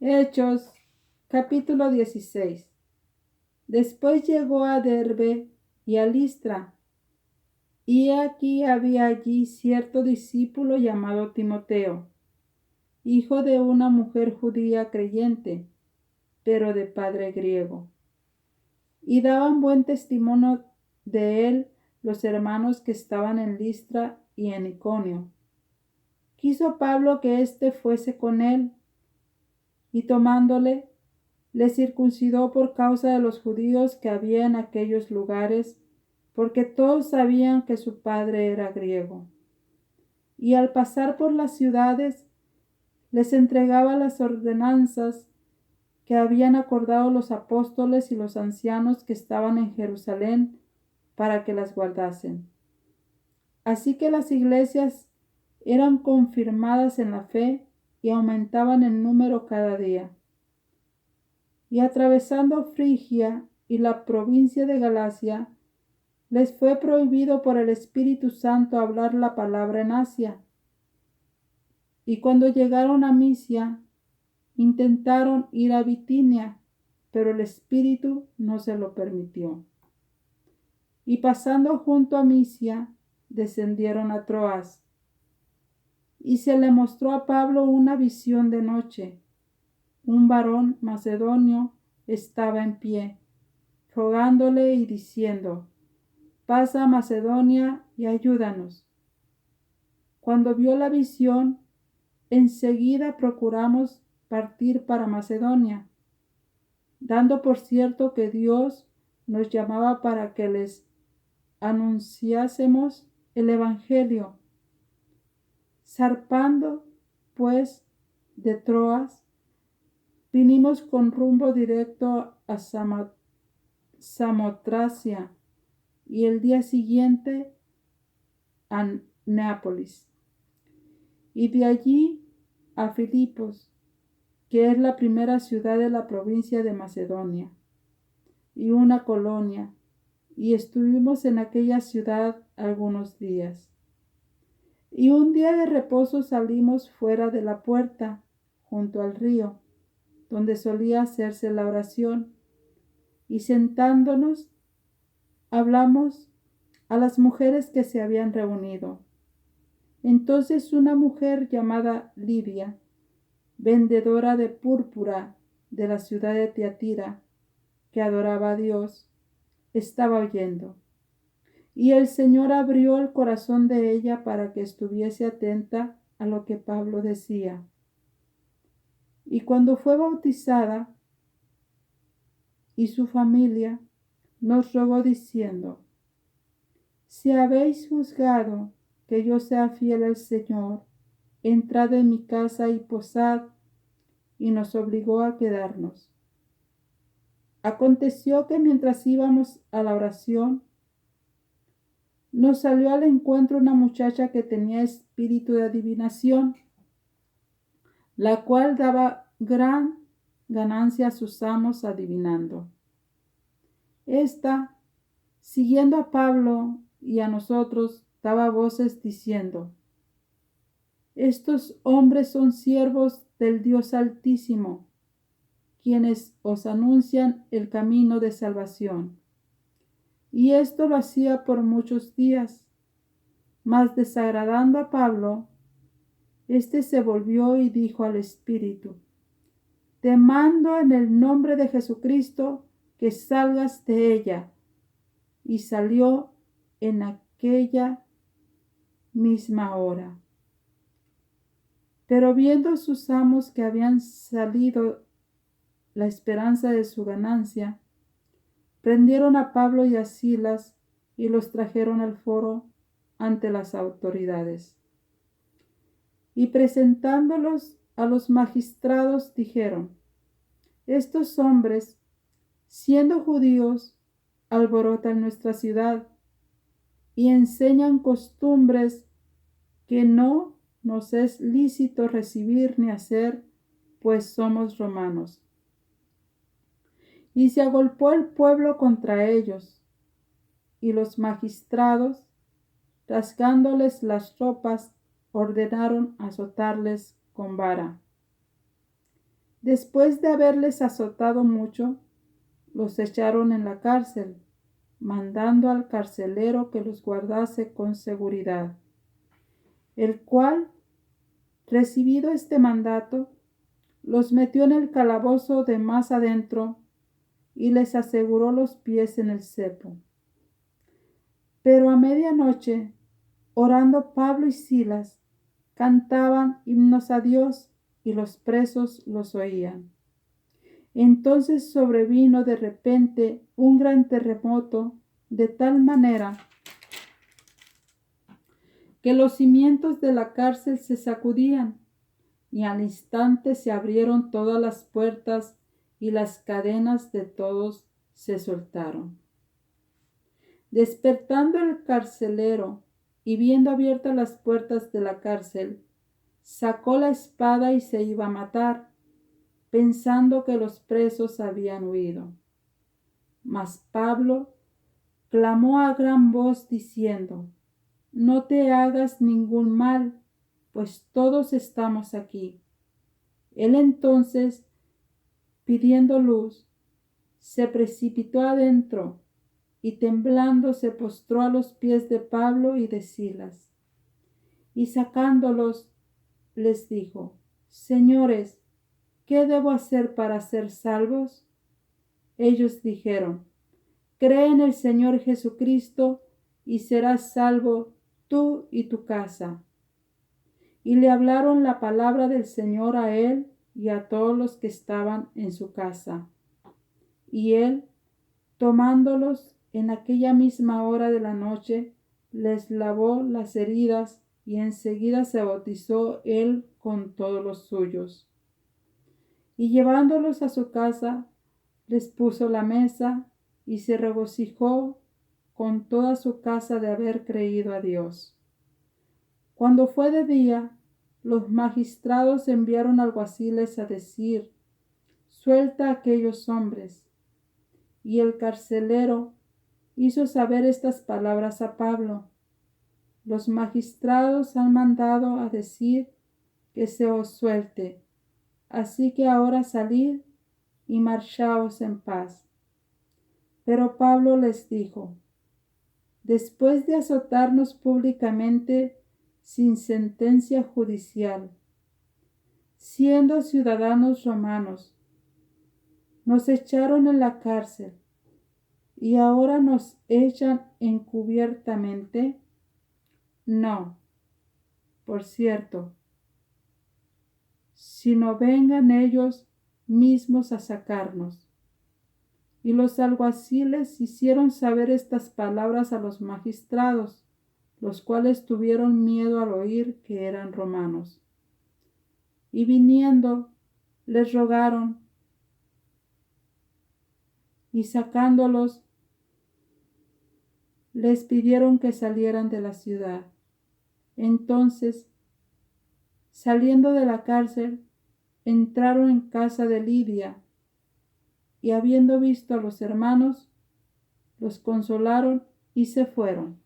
Hechos, capítulo 16. Después llegó a Derbe y a Listra, y aquí había allí cierto discípulo llamado Timoteo, hijo de una mujer judía creyente, pero de padre griego. Y daban buen testimonio de él los hermanos que estaban en Listra y en Iconio. Quiso Pablo que éste fuese con él, y tomándole, le circuncidó por causa de los judíos que había en aquellos lugares, porque todos sabían que su padre era griego. Y al pasar por las ciudades, les entregaba las ordenanzas que habían acordado los apóstoles y los ancianos que estaban en Jerusalén para que las guardasen. Así que las iglesias eran confirmadas en la fe y aumentaban en número cada día. Y atravesando Frigia y la provincia de Galacia, les fue prohibido por el Espíritu Santo hablar la palabra en Asia. Y cuando llegaron a Misia, intentaron ir a Bitinia, pero el Espíritu no se lo permitió. Y pasando junto a Misia, descendieron a Troas. Y se le mostró a Pablo una visión de noche. Un varón macedonio estaba en pie, rogándole y diciendo: pasa a Macedonia y ayúdanos. Cuando vio la visión, enseguida procuramos partir para Macedonia, dando por cierto que Dios nos llamaba para que les anunciásemos el Evangelio. Zarpando, pues, de Troas, vinimos con rumbo directo a Samotracia y el día siguiente a Neápolis, y de allí a Filipos, que es la primera ciudad de la provincia de Macedonia, y una colonia, y estuvimos en aquella ciudad algunos días. Y un día de reposo salimos fuera de la puerta, junto al río, donde solía hacerse la oración, y sentándonos, hablamos a las mujeres que se habían reunido. Entonces una mujer llamada Lidia, vendedora de púrpura de la ciudad de Tiatira, que adoraba a Dios, estaba oyendo. Y el Señor abrió el corazón de ella para que estuviese atenta a lo que Pablo decía. Y cuando fue bautizada, y su familia, nos rogó diciendo: si habéis juzgado que yo sea fiel al Señor, entrad en mi casa y posad, y nos obligó a quedarnos. Aconteció que mientras íbamos a la oración, nos salió al encuentro una muchacha que tenía espíritu de adivinación, la cual daba gran ganancia a sus amos adivinando. Esta, siguiendo a Pablo y a nosotros, daba voces diciendo: estos hombres son siervos del Dios Altísimo, quienes os anuncian el camino de salvación. Y esto lo hacía por muchos días. Mas desagradando a Pablo, éste se volvió y dijo al Espíritu: te mando en el nombre de Jesucristo que salgas de ella. Y salió en aquella misma hora. Pero viendo sus amos que habían salido la esperanza de su ganancia, prendieron a Pablo y a Silas y los trajeron al foro ante las autoridades. Y presentándolos a los magistrados dijeron: estos hombres, siendo judíos, alborotan nuestra ciudad y enseñan costumbres que no nos es lícito recibir ni hacer, pues somos romanos. Y se agolpó el pueblo contra ellos, y los magistrados, rasgándoles las ropas, ordenaron azotarles con vara. Después de haberles azotado mucho, los echaron en la cárcel, mandando al carcelero que los guardase con seguridad, el cual, recibido este mandato, los metió en el calabozo de más adentro y les aseguró los pies en el cepo. Pero a medianoche, orando Pablo y Silas, cantaban himnos a Dios y los presos los oían. Entonces sobrevino de repente un gran terremoto, de tal manera que los cimientos de la cárcel se sacudían, y al instante se abrieron todas las puertas y las cadenas de todos se soltaron. Despertando el carcelero y viendo abiertas las puertas de la cárcel, sacó la espada y se iba a matar, pensando que los presos habían huido. Mas Pablo clamó a gran voz diciendo: no te hagas ningún mal, pues todos estamos aquí. Él entonces, pidiendo luz, se precipitó adentro y temblando se postró a los pies de Pablo y de Silas. Y sacándolos, les dijo: Señores, ¿qué debo hacer para ser salvos? Ellos dijeron: cree en el Señor Jesucristo y serás salvo tú y tu casa. Y le hablaron la palabra del Señor a él y a todos los que estaban en su casa. Y él, tomándolos en aquella misma hora de la noche, les lavó las heridas y enseguida se bautizó él con todos los suyos. Y llevándolos a su casa, les puso la mesa y se regocijó con toda su casa de haber creído a Dios. Cuando fue de día, los magistrados enviaron alguaciles a decir: suelta a aquellos hombres. Y el carcelero hizo saber estas palabras a Pablo: los magistrados han mandado a decir que se os suelte, así que ahora salid y marchaos en paz. Pero Pablo les dijo: después de azotarnos públicamente sin sentencia judicial, siendo ciudadanos romanos, nos echaron en la cárcel y ahora nos echan encubiertamente. No, por cierto, sino vengan ellos mismos a sacarnos. Y los alguaciles hicieron saber estas palabras a los magistrados, los cuales tuvieron miedo al oír que eran romanos. Y viniendo, les rogaron, y sacándolos, les pidieron que salieran de la ciudad. Entonces, saliendo de la cárcel, entraron en casa de Lidia, y habiendo visto a los hermanos, los consolaron y se fueron.